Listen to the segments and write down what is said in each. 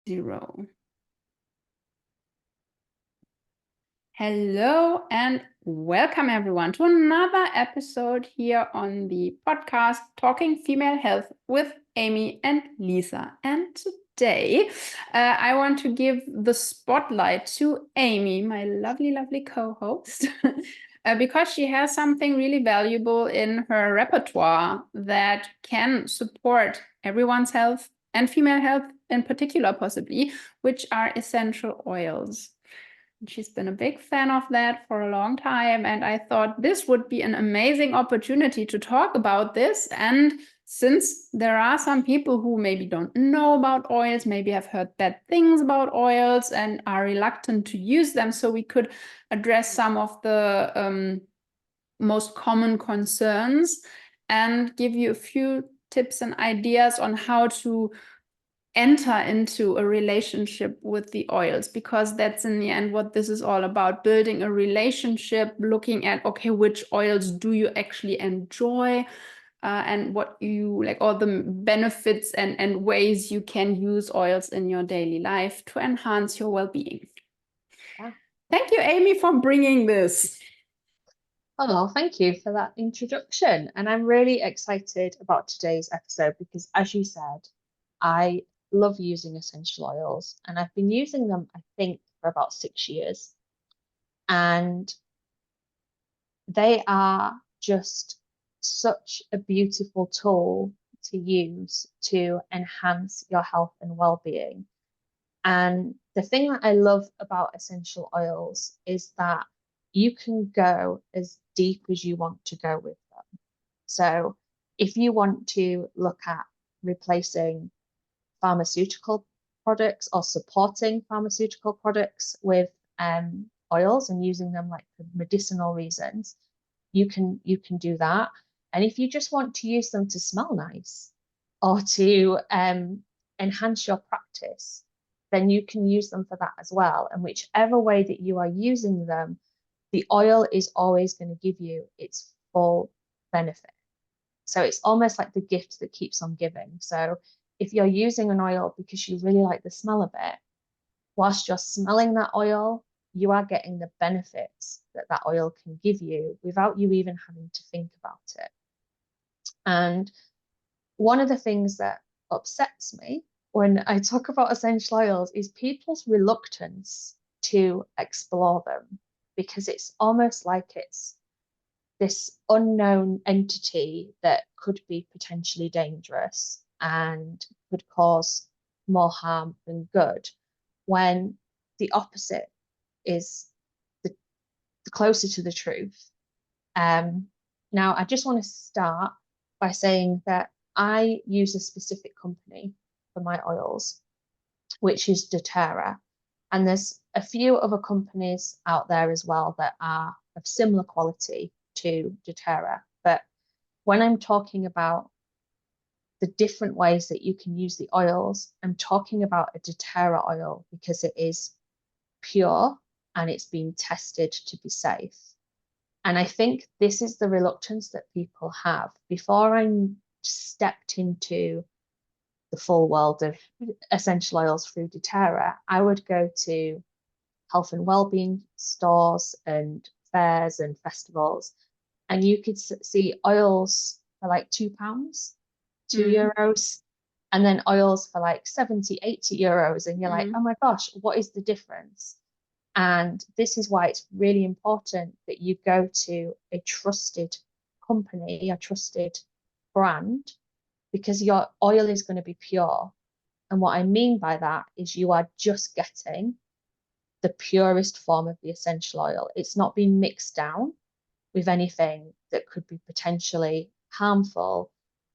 0. Hello and welcome everyone to another episode here on the podcast Talking Female Health with Amy and Lisa. And today I want to give the spotlight to Amy, my lovely, lovely co-host, because she has something really valuable in her repertoire that can support everyone's health and female health in particular, possibly, which are essential oils. She's been a big fan of that for a long time, and I thought this would be an amazing opportunity to talk about this. And since there are some people who maybe don't know about oils, maybe have heard bad things about oils and are reluctant to use them, so we could address some of the most common concerns and give you a few tips and ideas on how to enter into a relationship with the oils, because that's in the end what this is all about: building a relationship, looking at, okay, which oils do you actually enjoy, and what you like, all the benefits and ways you can use oils in your daily life to enhance your well-being. Yeah. Thank you, Amy, for bringing this. Oh, thank you for that introduction. And I'm really excited about today's episode because, as you said, I love using essential oils and I've been using them, I think, for about 6 years. And they are just such a beautiful tool to use to enhance your health and well-being. And the thing that I love about essential oils is that you can go as deep as you want to go with them. So if you want to look at replacing pharmaceutical products or supporting pharmaceutical products with oils and using them like for medicinal reasons, you can do that. And if you just want to use them to smell nice or to enhance your practice, then you can use them for that as well. And whichever way that you are using them, the oil is always going to give you its full benefit. So it's almost like the gift that keeps on giving. So if you're using an oil because you really like the smell of it, whilst you're smelling that oil, you are getting the benefits that that oil can give you without you even having to think about it. And one of the things that upsets me when I talk about essential oils is people's reluctance to explore them, because it's almost like it's this unknown entity that could be potentially dangerous and could cause more harm than good, when the opposite is the closer to the truth. Now, I just want to start by saying that I use a specific company for my oils, which is doTERRA. And there's a few other companies out there as well that are of similar quality to doTERRA. But when I'm talking about the different ways that you can use the oils, I'm talking about a doTERRA oil because it is pure and it's been tested to be safe. And I think this is the reluctance that people have. Before I stepped into the full world of essential oils through doTERRA, I would go to health and wellbeing stores and fairs and festivals, and you could see oils for like £2, €2, and then oils for like 70, 80 euros. And you're like, oh my gosh, what is the difference? And this is why it's really important that you go to a trusted company, a trusted brand, because your oil is going to be pure. And what I mean by that is you are just getting the purest form of the essential oil. It's not been mixed down with anything that could be potentially harmful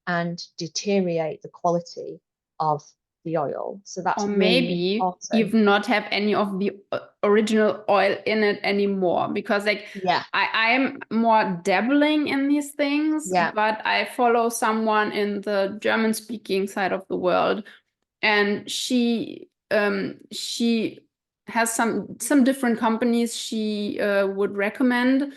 and deteriorate the quality of the oil. So that's or really maybe important. even not have any of the original oil in it anymore, because like I'm more dabbling in these things, but I follow someone in the German speaking side of the world, and she has some different companies she would recommend.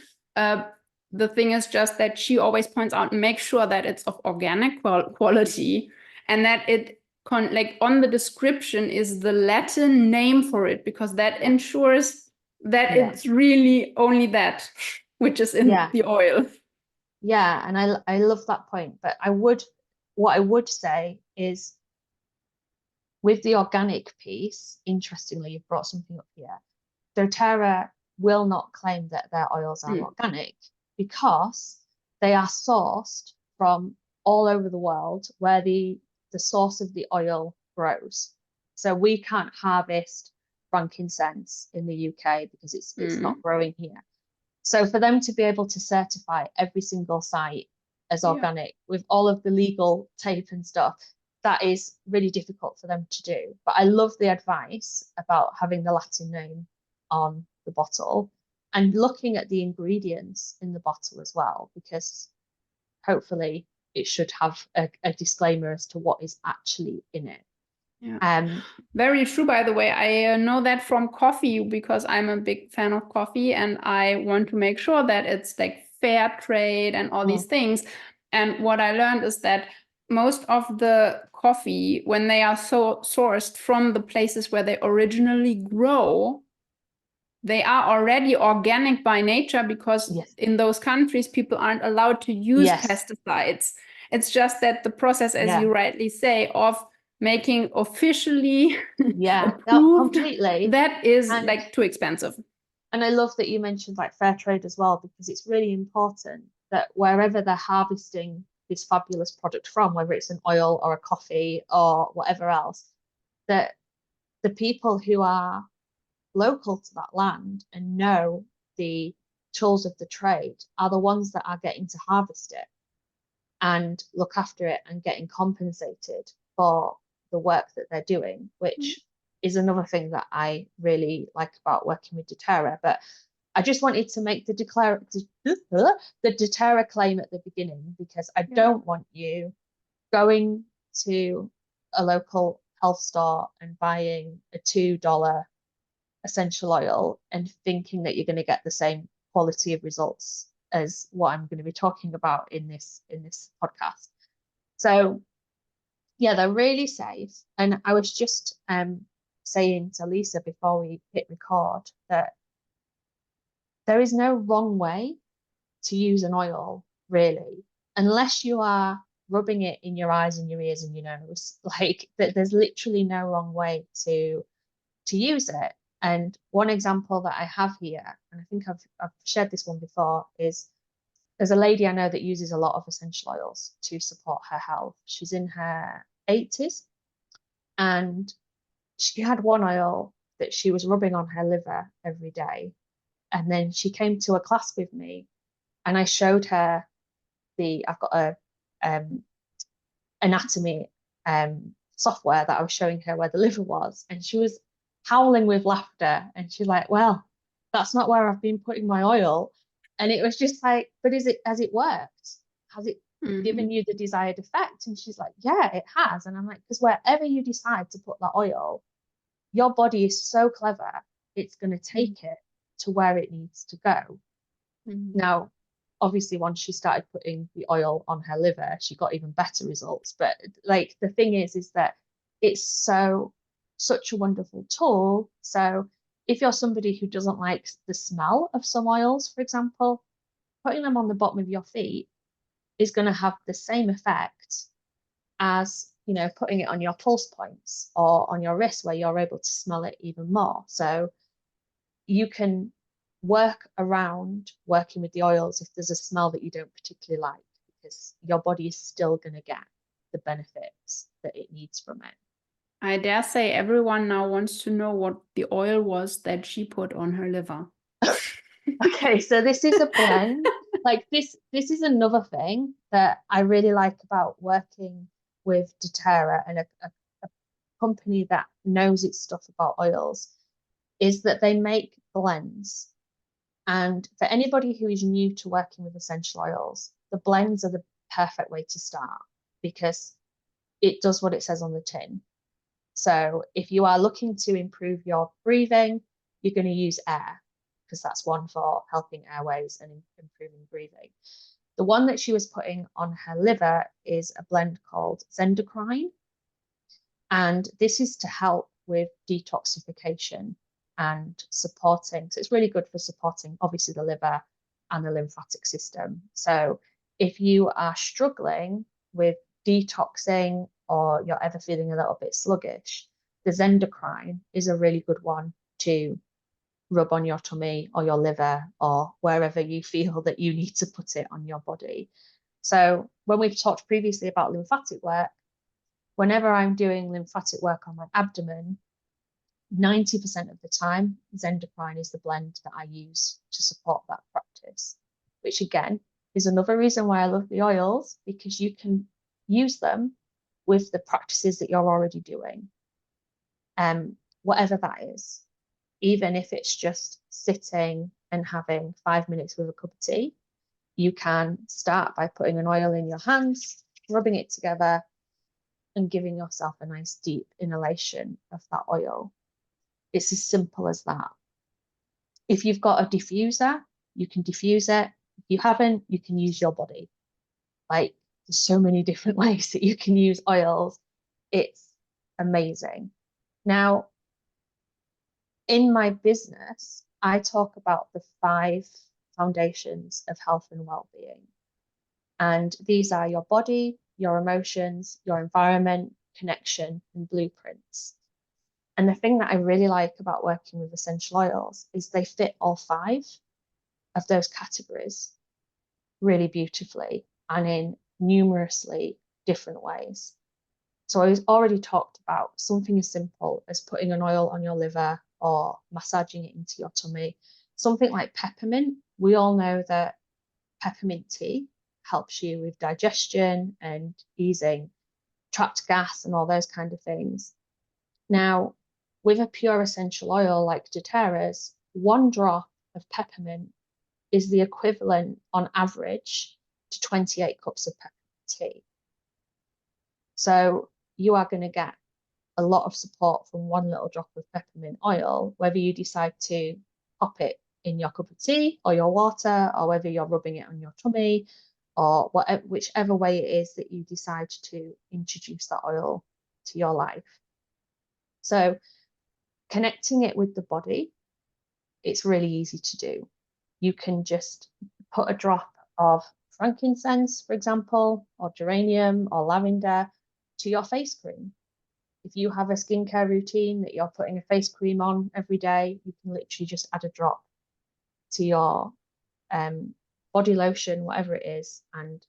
The thing is just that she always points out, make sure that it's of organic quality and that it like on the description is the Latin name for it, because that ensures that it's really only that which is in the oil. Yeah, and I love that point. But what I would say is, with the organic piece, interestingly, you've brought something up here. doTERRA will not claim that their oils are organic because they are sourced from all over the world where the source of the oil grows. So we can't harvest frankincense in the UK because it's not growing here. So for them to be able to certify every single site as organic with all of the legal tape and stuff, that is really difficult for them to do. But I love the advice about having the Latin name on the bottle and looking at the ingredients in the bottle as well, because hopefully it should have a disclaimer as to what is actually in it. Very true, by the way. I know that from coffee because I'm a big fan of coffee and I want to make sure that it's like fair trade and all these things. And what I learned is that most of the coffee, when they are so sourced from the places where they originally grow, they are already organic by nature, because in those countries people aren't allowed to use pesticides. It's just that the process, as you rightly say, of making officially approved, completely, that is like too expensive. And I love that you mentioned like fair trade as well, because it's really important that wherever they're harvesting this fabulous product from, whether it's an oil or a coffee or whatever else, that the people who are local to that land and know the tools of the trade are the ones that are getting to harvest it and look after it and getting compensated for the work that they're doing, which is another thing that I really like about working with doTERRA. But I just wanted to make the doTERRA claim at the beginning, because I don't want you going to a local health store and buying a $2 essential oil and thinking that you're going to get the same quality of results as what I'm going to be talking about in this podcast. So yeah, they're really safe. And I was just saying to Lisa before we hit record that there is no wrong way to use an oil, really, unless you are rubbing it in your eyes and your ears and your nose. Like there's literally no wrong way to use it. And one example that I have here, and I think I've shared this one before, is there's a lady I know that uses a lot of essential oils to support her health. She's in her 80s, and she had one oil that she was rubbing on her liver every day. And then she came to a class with me and I showed her I've got a anatomy software that I was showing her where the liver was, and she was howling with laughter, and she's like, well, that's not where I've been putting my oil. And it was just like, but has it worked? Has it given you the desired effect? And she's like, yeah, it has. And I'm like, because wherever you decide to put that oil, your body is so clever, it's going to take it to where it needs to go. Now, obviously, once she started putting the oil on her liver, she got even better results. But like the thing is that it's such a wonderful tool. So if you're somebody who doesn't like the smell of some oils, for example, putting them on the bottom of your feet is going to have the same effect as, you know, putting it on your pulse points or on your wrist, where you're able to smell it even more. So you can work around working with the oils if there's a smell that you don't particularly like, because your body is still going to get the benefits that it needs from it. I dare say everyone now wants to know what the oil was that she put on her liver. Okay, so this is a blend. Like this is another thing that I really like about working with doTERRA and a company that knows its stuff about oils, is that they make blends. And for anybody who is new to working with essential oils, the blends are the perfect way to start, because it does what it says on the tin. So if you are looking to improve your breathing, you're going to use air, because that's one for helping airways and improving breathing. The one that she was putting on her liver is a blend called Zendocrine. And this is to help with detoxification and supporting. So it's really good for supporting, obviously, the liver and the lymphatic system. So if you are struggling with detoxing or you're ever feeling a little bit sluggish, the Zendocrine is a really good one to rub on your tummy or your liver or wherever you feel that you need to put it on your body. So when we've talked previously about lymphatic work, whenever I'm doing lymphatic work on my abdomen, 90% of the time, Zendocrine is the blend that I use to support that practice, which again is another reason why I love the oils, because you can use them with the practices that you're already doing, whatever that is. Even if it's just sitting and having 5 minutes with a cup of tea, you can start by putting an oil in your hands, rubbing it together, and giving yourself a nice deep inhalation of that oil. It's as simple as that. If you've got a diffuser, you can diffuse it. If you haven't, you can use your body. Like, there's so many different ways that you can use oils. It's amazing. Now, in my business, I talk about the 5 foundations of health and well-being. And these are your body, your emotions, your environment, connection, and blueprints. And the thing that I really like about working with essential oils is they fit all 5 of those categories really beautifully and in numerously different ways. So I already talked about something as simple as putting an oil on your liver or massaging it into your tummy. Something like peppermint. We all know that peppermint tea helps you with digestion and easing trapped gas and all those kind of things. Now, with a pure essential oil like doTERRA's, 1 drop of peppermint is the equivalent on average to 28 cups of peppermint tea. So you are going to get a lot of support from 1 little drop of peppermint oil, whether you decide to pop it in your cup of tea or your water, or whether you're rubbing it on your tummy, or whatever, whichever way it is that you decide to introduce that oil to your life. So connecting it with the body, it's really easy to do. You can just put a drop of frankincense, for example, or geranium or lavender to your face cream. If you have a skincare routine that you're putting a face cream on every day, you can literally just add a drop to your body lotion, whatever it is, and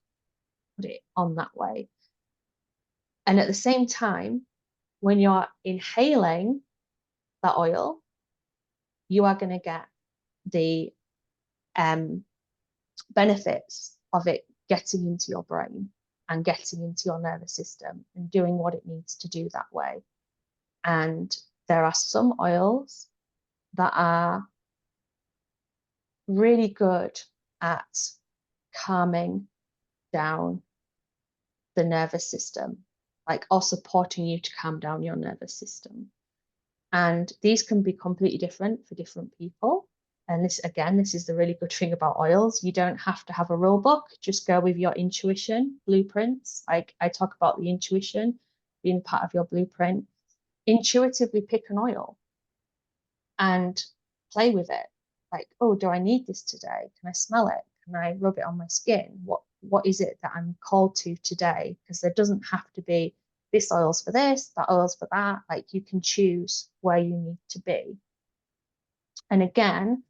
put it on that way. And at the same time, when you're inhaling that oil, you are going to get the benefits of it getting into your brain and getting into your nervous system and doing what it needs to do that way. And there are some oils that are really good at calming down the nervous system, like, or supporting you to calm down your nervous system. And these can be completely different for different people. And this, again, this is the really good thing about oils. You don't have to have a rule book, just go with your intuition, blueprints. Like, I talk about the intuition being part of your blueprint. Intuitively pick an oil and play with it. Like, oh, do I need this today? Can I smell it? Can I rub it on my skin? What is it that I'm called to today? Because there doesn't have to be this oil's for this, that oil's for that. Like, you can choose where you need to be. And again,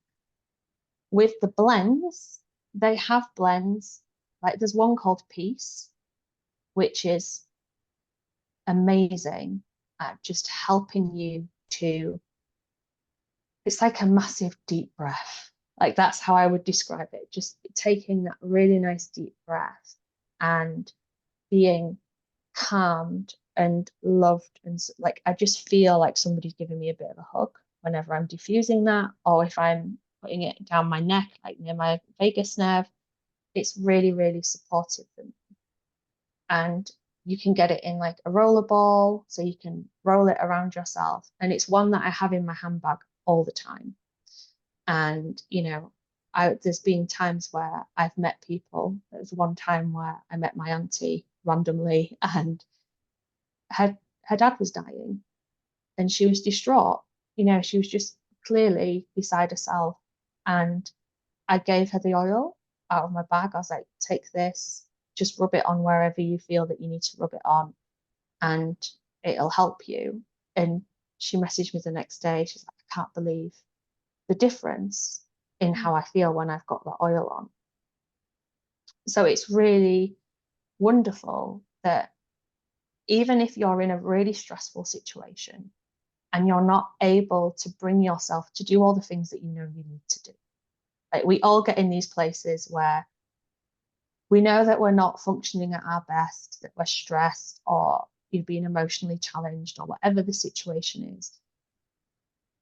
with the blends, they have blends. Like, there's one called Peace, which is amazing at just helping you to, it's like a massive deep breath. Like, that's how I would describe it. Just taking that really nice deep breath and being calmed and loved. And like, I just feel like somebody's giving me a bit of a hug whenever I'm diffusing that, or if I'm putting it down my neck, like near my vagus nerve. It's really, really supportive for me. And you can get it in like a roller ball, so you can roll it around yourself. And it's one that I have in my handbag all the time. And, you know, there's been times where I've met people. There was one time where I met my auntie randomly and her her dad was dying and she was distraught. She was just clearly beside herself. And I gave her the oil out of my bag. I was like, take this, just rub it on wherever you feel that you need to rub it on, and it'll help you. And she messaged me the next day. She's like, I can't believe the difference in how I feel when I've got the oil on. So it's really wonderful that even if you're in a really stressful situation and you're not able to bring yourself to do all the things that you know you need to do, like we all get in these places where we know that we're not functioning at our best, that we're stressed or you're being emotionally challenged or whatever the situation is.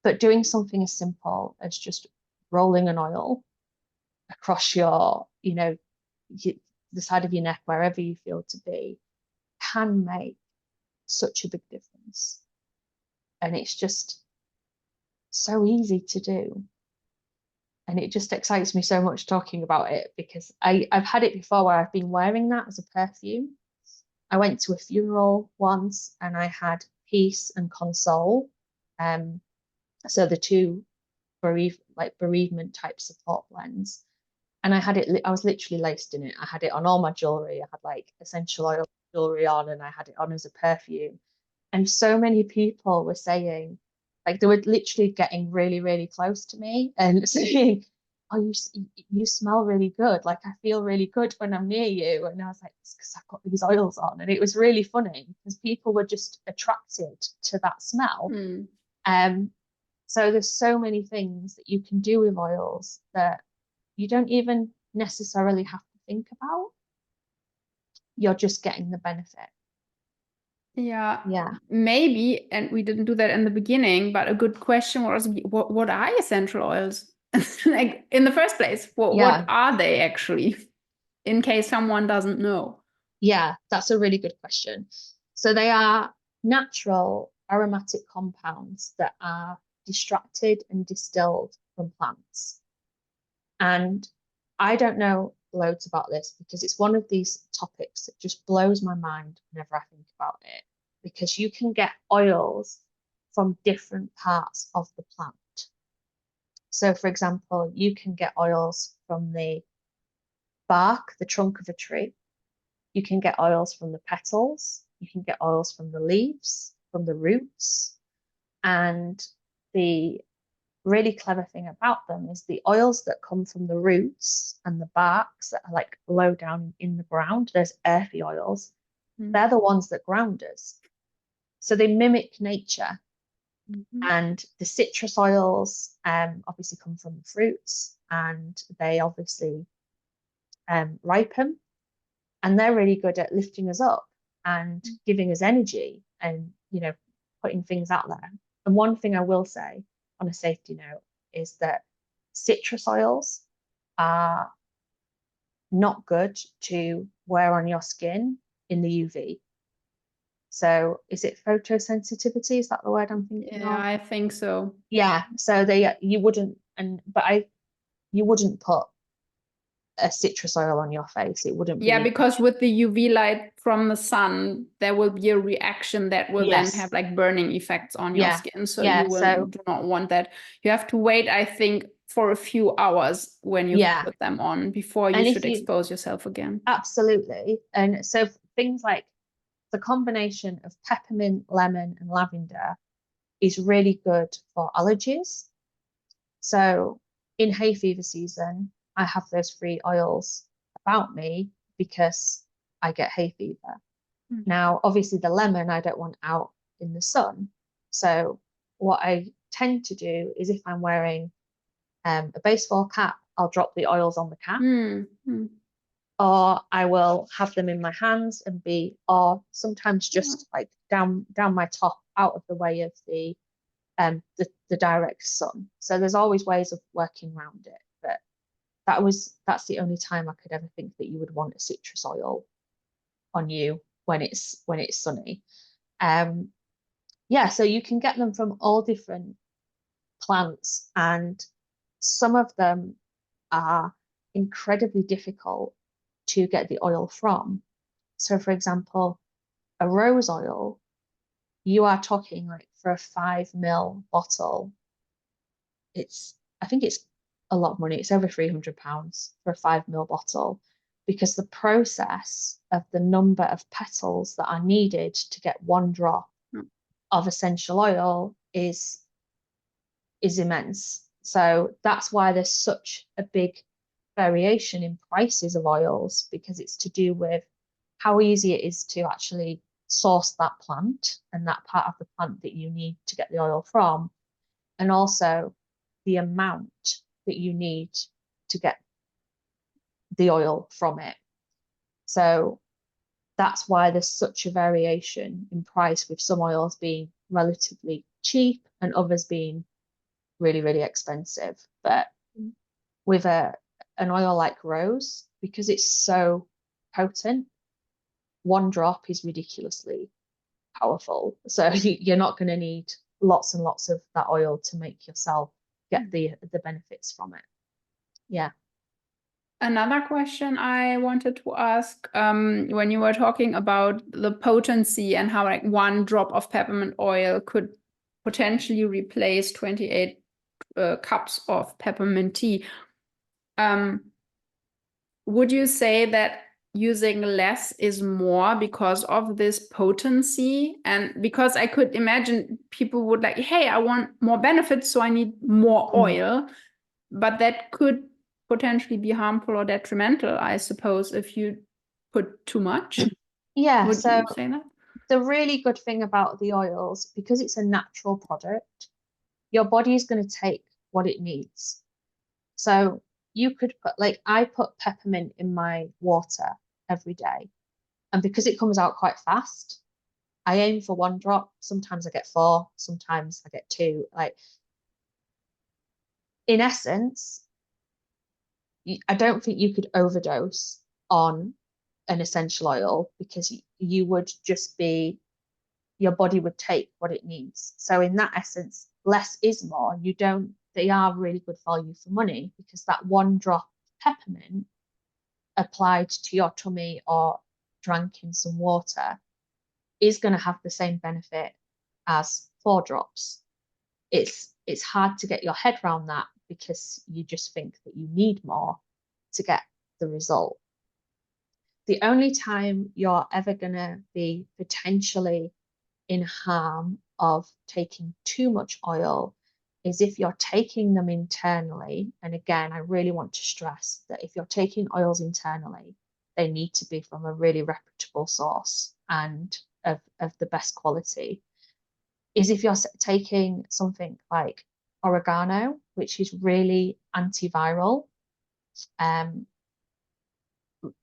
But doing something as simple as just rolling an oil across your, the side of your neck, wherever you feel to be, can make such a big difference. And it's just so easy to do. And it just excites me so much talking about it because I've had it before where I've been wearing that as a perfume. I went to a funeral once and I had peace and console. So the two bereavement type support blends. And I was literally laced in it. I had it on all my jewelry. I had like essential oil jewelry on and I had it on as a perfume. And so many people were saying, like they were literally getting really, really close to me and saying, oh, you smell really good. Like I feel really good when I'm near you. And I was like, it's because I've got these oils on. And it was really funny because people were just attracted to that smell. So there's so many things that you can do with oils that you don't even necessarily have to think about. You're just getting the benefit. Yeah, maybe, and we didn't do that in the beginning, but a good question was, what are essential oils? Like in the first place, what are they actually, in case someone doesn't know? Yeah, that's a really good question. So they are natural aromatic compounds that are extracted and distilled from plants. And I don't know loads about this because it's one of these topics that just blows my mind whenever I think about it, because you can get oils from different parts of the plant. So, for example, you can get oils from the bark, the trunk of a tree. You can get oils from the petals. You can get oils from the leaves, from the roots. And the really clever thing about them is the oils that come from the roots and the barks that are like low down in the ground, there's earthy oils. They're the ones that ground us. So they mimic nature. And the citrus oils obviously come from the fruits and they obviously ripen. And they're really good at lifting us up and giving us energy and, putting things out there. And one thing I will say on a safety note is that citrus oils are not good to wear on your skin in the UV. So is it photosensitivity? Is that the word I'm thinking of? Yeah, I think so. Yeah. So you wouldn't put a citrus oil on your face. It wouldn't be. Yeah, because with the UV light from the sun, there will be a reaction that will then have like burning effects on your skin. So you do not want that. You have to wait, I think, for a few hours when you put them on before you should expose yourself again. Absolutely. And so things like the combination of peppermint, lemon, and lavender is really good for allergies. So in hay fever season, I have those 3 oils about me because I get hay fever. Now, obviously the lemon I don't want out in the sun. So what I tend to do is if I'm wearing a baseball cap, I'll drop the oils on the cap. Or I will have them in my hands or sometimes just like down my top out of the way of the direct sun. So there's always ways of working around it. But that's the only time I could ever think that you would want a citrus oil on you when it's sunny. So you can get them from all different plants, and some of them are incredibly difficult to get the oil from. So for example, a rose oil you are talking like for a 5 ml bottle, I think it's a lot of money. It's over £300 for a 5 ml bottle, because the process of the number of petals that are needed to get one drop of essential oil is immense. So that's why there's such a big variation in prices of oils, because it's to do with how easy it is to actually source that plant and that part of the plant that you need to get the oil from, and also the amount that you need to get the oil from it. So that's why there's such a variation in price, with some oils being relatively cheap and others being really, really expensive. But with an oil like rose, because it's so potent, one drop is ridiculously powerful. So you're not going to need lots and lots of that oil to make yourself get the benefits from it. Yeah. Another question I wanted to ask, when you were talking about the potency and how like one drop of peppermint oil could potentially replace 28 cups of peppermint tea. Would you say that using less is more because of this potency? And because I could imagine people would like, hey, I want more benefits, so I need more oil. But that could potentially be harmful or detrimental, I suppose, if you put too much. Yeah, Would so you say that? the really good thing about the oils, because it's a natural product, your body is going to take what it needs. So you could put, like, I put peppermint in my water every day. And because it comes out quite fast, I aim for one drop. Sometimes I get 4, sometimes I get 2. Like, in essence, I don't think you could overdose on an essential oil, because you would just be, your body would take what it needs. So in that essence, less is more. They are really good value for money, because that one drop of peppermint applied to your tummy or drank in some water is going to have the same benefit as 4 drops. It's hard to get your head around that, because you just think that you need more to get the result. The only time you're ever going to be potentially in harm of taking too much oil is if you're taking them internally. And again, I really want to stress that if you're taking oils internally, they need to be from a really reputable source and of the best quality. Is if you're taking something like oregano, which is really antiviral.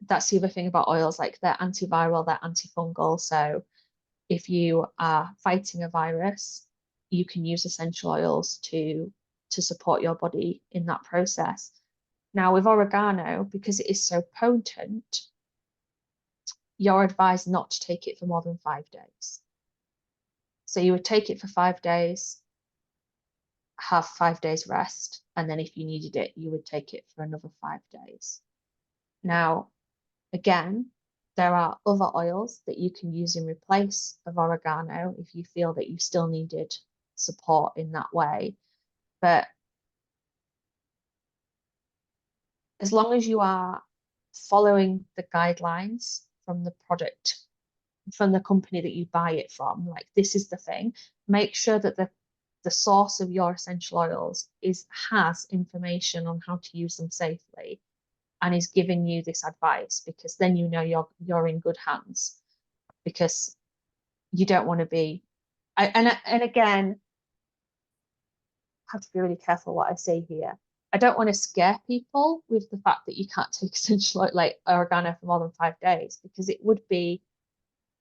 That's the other thing about oils, like they're antiviral, they're antifungal. So if you are fighting a virus, you can use essential oils to support your body in that process. Now with oregano, because it is so potent, you're advised not to take it for more than 5 days. So you would take it for 5 days, have 5 days rest, and then if you needed it, you would take it for another 5 days. Now, again, there are other oils that you can use in replace of oregano if you feel that you still needed support in that way. But as long as you are following the guidelines from the product, from the company that you buy it from, like, this is the thing, make sure that the source of your essential oils has information on how to use them safely and is giving you this advice, because then you know you're in good hands, because you don't want to be and again, I have to be really careful what I say here. I don't want to scare people with the fact that you can't take essential oil like oregano for more than 5 days, because it would be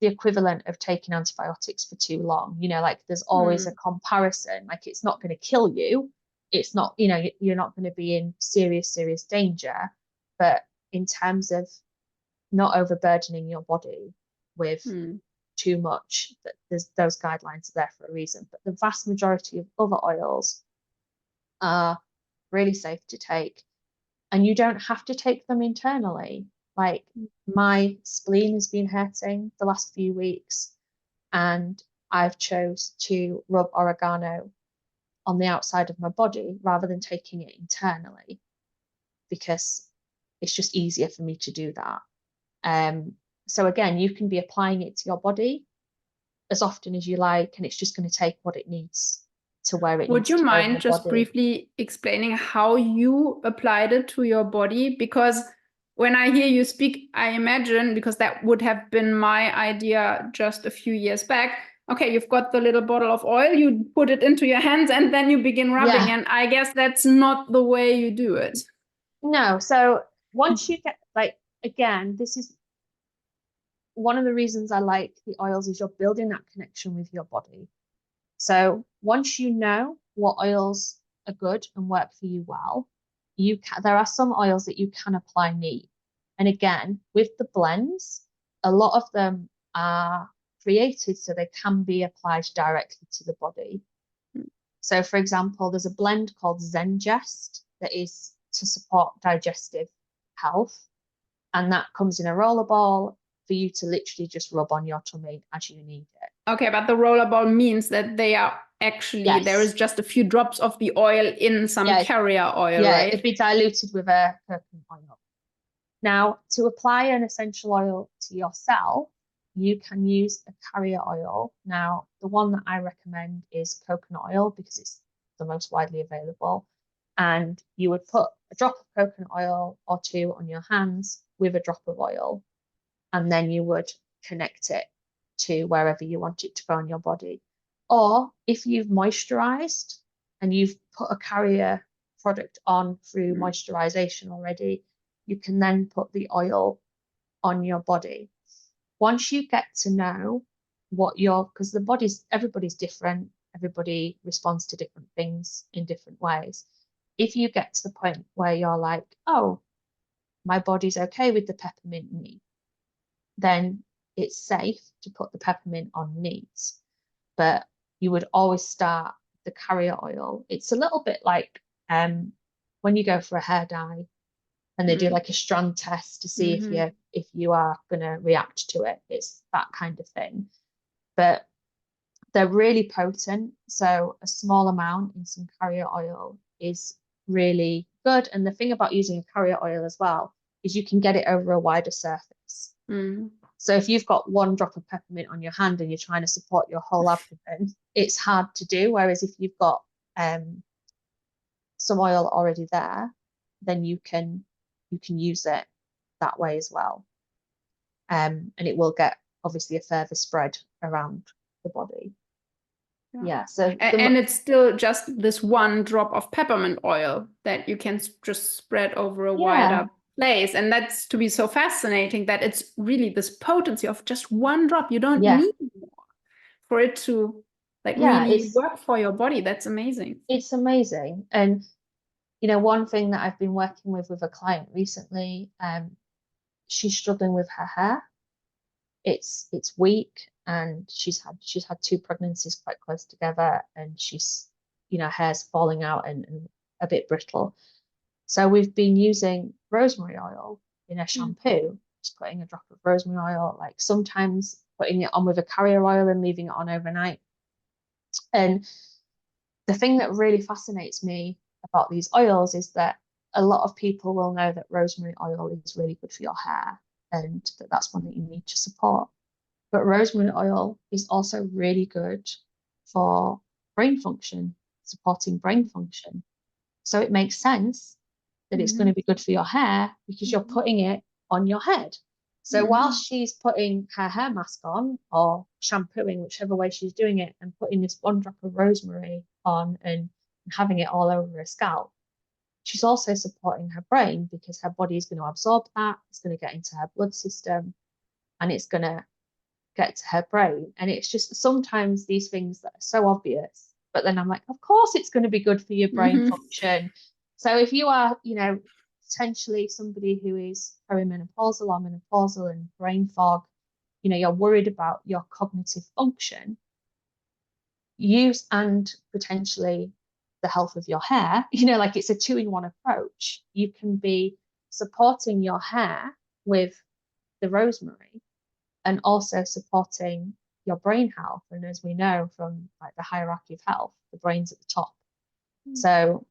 the equivalent of taking antibiotics for too long. Like, there's always a comparison. Like, it's not going to kill you. It's not, you're not going to be in serious danger. But in terms of not overburdening your body with too much, that those guidelines are there for a reason. But the vast majority of other oils are really safe to take, and you don't have to take them internally. Like, my spleen has been hurting the last few weeks, and I've chose to rub oregano on the outside of my body rather than taking it internally, because it's just easier for me to do that. So again, you can be applying it to your body as often as you like, and it's just going to take what it needs to where it Would needs you to go in mind your just body. briefly explaining how you applied it to your body? Because when I hear you speak, I imagine, because that would have been my idea just a few years back. Okay, you've got the little bottle of oil, you put it into your hands, and then you begin rubbing. Yeah. And I guess that's not the way you do it. No. So once you get, like, again, this is one of the reasons I like the oils, is you're building that connection with your body. So once you know what oils are good and work for you well, there are some oils that you can apply neat. And again, with the blends, a lot of them are created so they can be applied directly to the body. So for example, there's a blend called Zengest that is to support digestive health. And that comes in a roller ball for you to literally just rub on your tummy as you need it. Okay, but the rollerball means that they are actually, there is Yes. just a few drops of the oil in some Yeah. carrier oil, Yeah, right? it'd be diluted with a coconut oil. Now, to apply an essential oil to yourself, you can use a carrier oil. Now, the one that I recommend is coconut oil because it's the most widely available. And you would put a drop of coconut oil or two on your hands with a drop of oil, and then you would connect it to wherever you want it to go on your body. Or if you've moisturized and you've put a carrier product on through moisturization already, you can then put the oil on your body. Once you get to know what because everybody's different, everybody responds to different things in different ways. If you get to the point where you're like, oh, my body's okay with the peppermint neat, then it's safe to put the peppermint on neat. But you would always start the carrier oil. It's a little bit like when you go for a hair dye and they do like a strand test to see if you are going to react to it. It's that kind of thing. But they're really potent. So a small amount in some carrier oil is really good. And the thing about using a carrier oil as well is you can get it over a wider surface. So if you've got one drop of peppermint on your hand and you're trying to support your whole abdomen, it's hard to do. Whereas if you've got some oil already there, then you can use it that way as well. And it will get obviously a further spread around the body. Yeah. So and it's still just this one drop of peppermint oil that you can just spread over a wider place. And that's to be so fascinating that it's really this potency of just one drop. You don't need more for it to really work for your body. That's amazing. It's amazing. And one thing that I've been working with a client recently, she's struggling with her hair. It's weak, and she's had two pregnancies quite close together, and she's hair's falling out and a bit brittle. So we've been using rosemary oil in a shampoo, just putting a drop of rosemary oil, like sometimes putting it on with a carrier oil and leaving it on overnight. And the thing that really fascinates me about these oils is that a lot of people will know that rosemary oil is really good for your hair and that's one that you need to support. But rosemary oil is also really good for brain function, supporting brain function. So it makes sense that it's going to be good for your hair because you're putting it on your head. So while she's putting her hair mask on or shampooing, whichever way she's doing it, and putting this one drop of rosemary on and having it all over her scalp, she's also supporting her brain because her body is going to absorb that. It's going to get into her blood system and it's going to get to her brain. And it's just sometimes these things that are so obvious, but then I'm like, of course it's going to be good for your brain function. So if you are, potentially somebody who is perimenopausal or menopausal and brain fog, you're worried about your cognitive function, use and potentially the health of your hair, like it's a 2-in-1 approach. You can be supporting your hair with the rosemary and also supporting your brain health. And as we know from like the hierarchy of health, the brain's at the top. So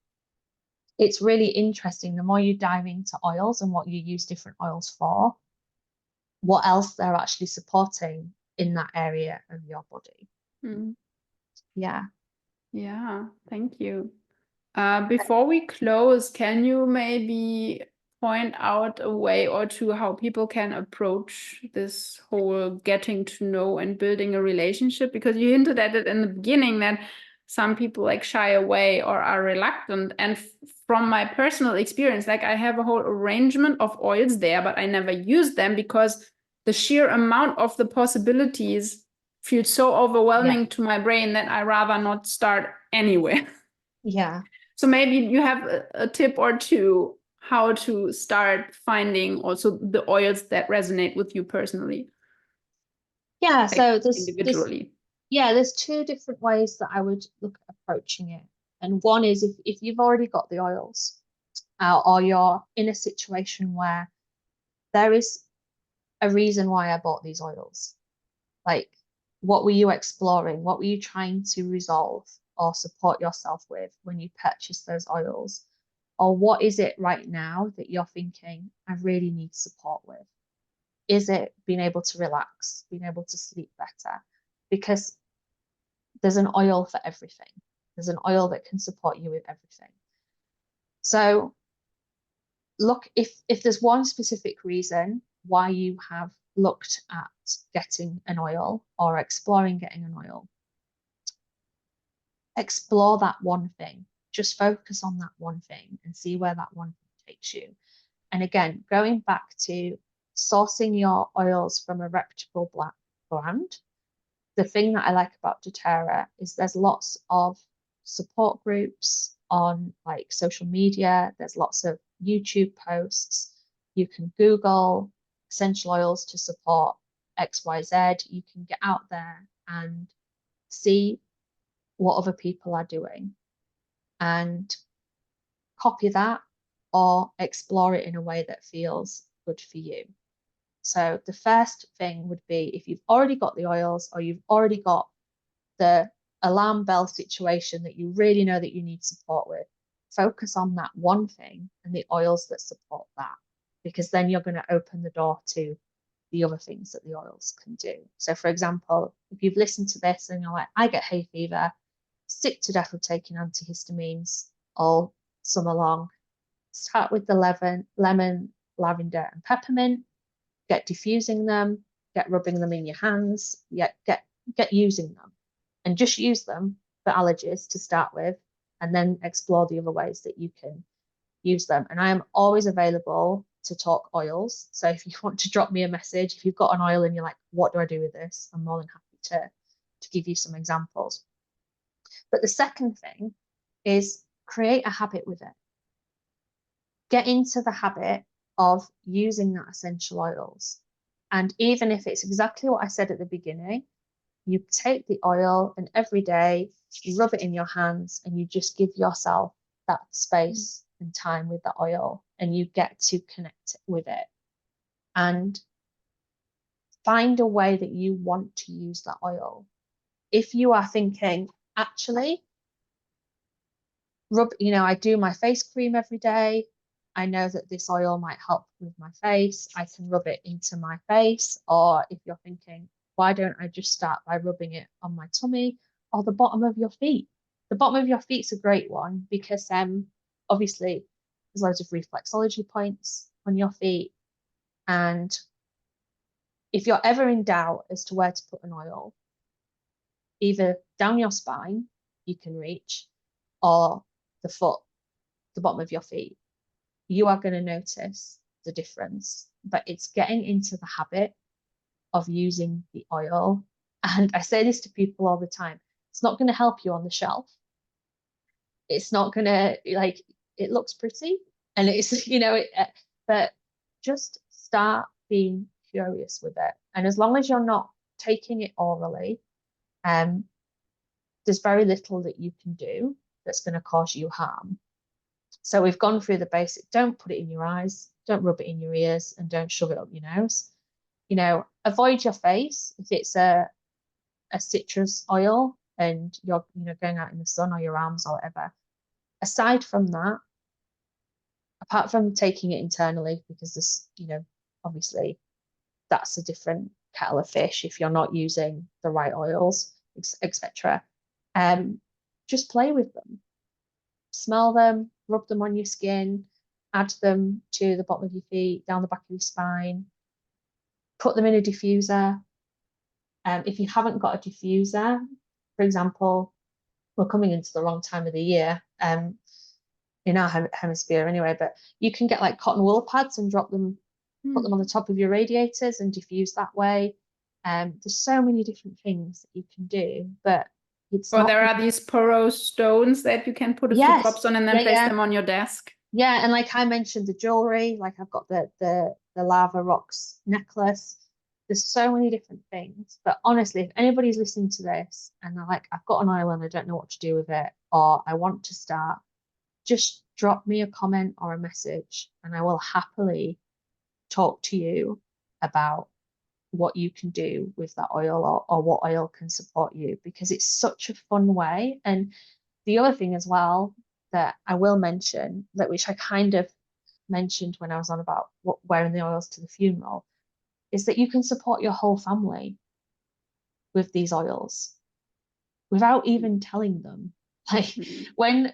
it's really interesting. The more you dive into oils and what you use different oils for, what else they're actually supporting in that area of your body. Yeah. Yeah, thank you. Before we close, can you maybe point out a way or two how people can approach this whole getting to know and building a relationship? Because you hinted at it in the beginning that some people like shy away or are reluctant. And from my personal experience, like I have a whole arrangement of oils there, but I never use them because the sheer amount of the possibilities feels so overwhelming to my brain that I rather not start anywhere. Yeah. So maybe you have a tip or two how to start finding also the oils that resonate with you personally, Yeah. like So individually. there's two different ways that I would look at approaching it. And one is if you've already got the oils, or you're in a situation where there is a reason why I bought these oils. Like, what were you exploring? What were you trying to resolve or support yourself with when you purchased those oils? Or what is it right now that you're thinking, I really need support with? Is it being able to relax, being able to sleep better? Because there's an oil for everything. There's an oil that can support you with everything. So look, if there's one specific reason why you have looked at getting an oil or exploring getting an oil, explore that one thing. Just focus on that one thing and see where that one thing takes you. And again, going back to sourcing your oils from a reputable brand, the thing that I like about doTERRA is there's lots of support groups on like social media. There's lots of YouTube posts. You can Google essential oils to support XYZ. You can get out there and see what other people are doing and copy that or explore it in a way that feels good for you. So the first thing would be if you've already got the oils or you've already got the alarm bell situation that you really know that you need support with, focus on that one thing and the oils that support that, because then you're going to open the door to the other things that the oils can do. So for example, if you've listened to this and you're like, I get hay fever, sick to death of taking antihistamines all summer long, start with the lemon, lavender and peppermint, get diffusing them, get rubbing them in your hands, get using them, and just use them for allergies to start with, and then explore the other ways that you can use them. And I am always available to talk oils. So if you want to drop me a message, if you've got an oil and you're like, what do I do with this? I'm more than happy to give you some examples. But the second thing is create a habit with it. Get into the habit of using that essential oils. And even if it's exactly what I said at the beginning, you take the oil and every day you rub it in your hands and you just give yourself that space and time with the oil and you get to connect with it. And find a way that you want to use that oil. If you are thinking, actually, I do my face cream every day. I know that this oil might help with my face. I can rub it into my face. Or if you're thinking, why don't I just start by rubbing it on my tummy or the bottom of your feet? The bottom of your feet's a great one because obviously there's loads of reflexology points on your feet. And if you're ever in doubt as to where to put an oil, either down your spine you can reach or the foot, the bottom of your feet, you are going to notice the difference. But it's getting into the habit of using the oil. And I say this to people all the time. It's not going to help you on the shelf. It's not going to, like, it looks pretty and it's, but just start being curious with it. And as long as you're not taking it orally, there's very little that you can do that's going to cause you harm. So we've gone through the basic, don't put it in your eyes, don't rub it in your ears, and don't shove it up your nose. Avoid your face if it's a a citrus oil and you're, going out in the sun or your arms or whatever, aside from that, apart from taking it internally, because this, obviously that's a different kettle of fish if you're not using the right oils, etc. Just play with them, smell them, rub them on your skin, add them to the bottom of your feet, down the back of your spine, put them in a diffuser. If you haven't got a diffuser, for example, we're coming into the wrong time of the year, in our hemisphere anyway, but you can get like cotton wool pads and drop them, put them on the top of your radiators and diffuse that way. There's so many different things that you can do, but it's not. There are these porous stones that you can put a few drops on and then place them on your desk. Yeah, and like I mentioned, the jewelry, like I've got the lava rocks necklace. There's so many different things. But honestly, if anybody's listening to this and they're like, I've got an oil and I don't know what to do with it, or I want to start, just drop me a comment or a message and I will happily talk to you about what you can do with that oil, or what oil can support you, because it's such a fun way. And the other thing as well that I will mention, that which I kind of mentioned when I was on about wearing the oils to the funeral, is that you can support your whole family with these oils without even telling them. Like when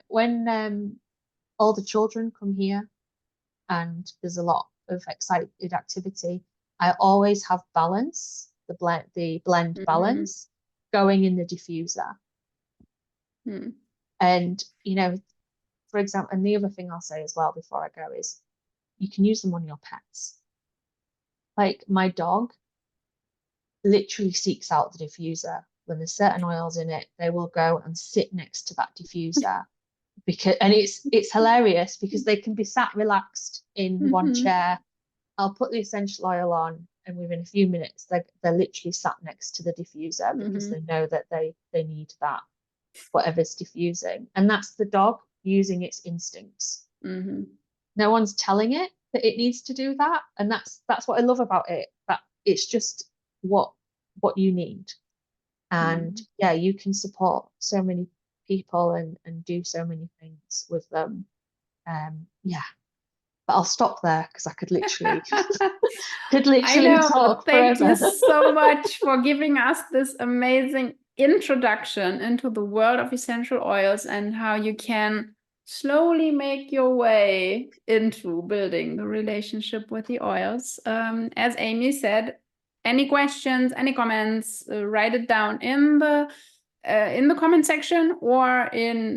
all the children come here and there's a lot of excited activity, I always have balance, the blend balance going in the diffuser. And for example, and the other thing I'll say as well before I go is you can use them on your pets. Like my dog literally seeks out the diffuser. When there's certain oils in it, they will go and sit next to that diffuser. And it's hilarious because they can be sat relaxed in one chair. I'll put the essential oil on and within a few minutes they're literally sat next to the diffuser because they know that they need that, whatever's diffusing. And that's the dog using its instincts. No one's telling it that it needs to do that. And that's what I love about it, that it's just what you need. And yeah, you can support so many people and do so many things with them. Yeah, but I'll stop there because I could literally I know, talk thank forever. you so much for giving us this amazing introduction into the world of essential oils and how you can slowly make your way into building the relationship with the oils. As Amy said, any questions, any comments, write it down in the comment section or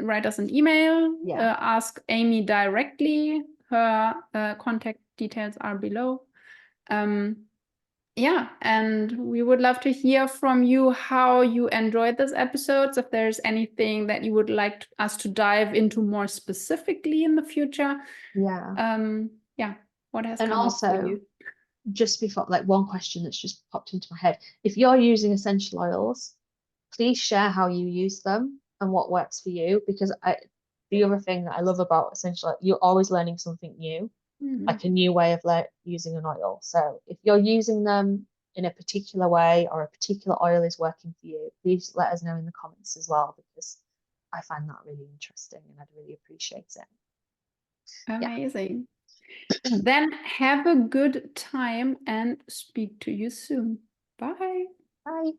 write us an email. Ask Amy directly. Her contact details are below. Yeah, and we would love to hear from you how you enjoyed this episode. If there's anything that you would like us to dive into more specifically in the future. Yeah, what has come up for you? Just before, like one question that's just popped into my head. If you're using essential oils, please share how you use them and what works for you, because the other thing that I love about essential, you're always learning something new, like a new way of using an oil. So if you're using them in a particular way or a particular oil is working for you, please let us know in the comments as well, because I find that really interesting and I'd really appreciate it. Amazing. Then have a good time and speak to you soon. Bye. Bye.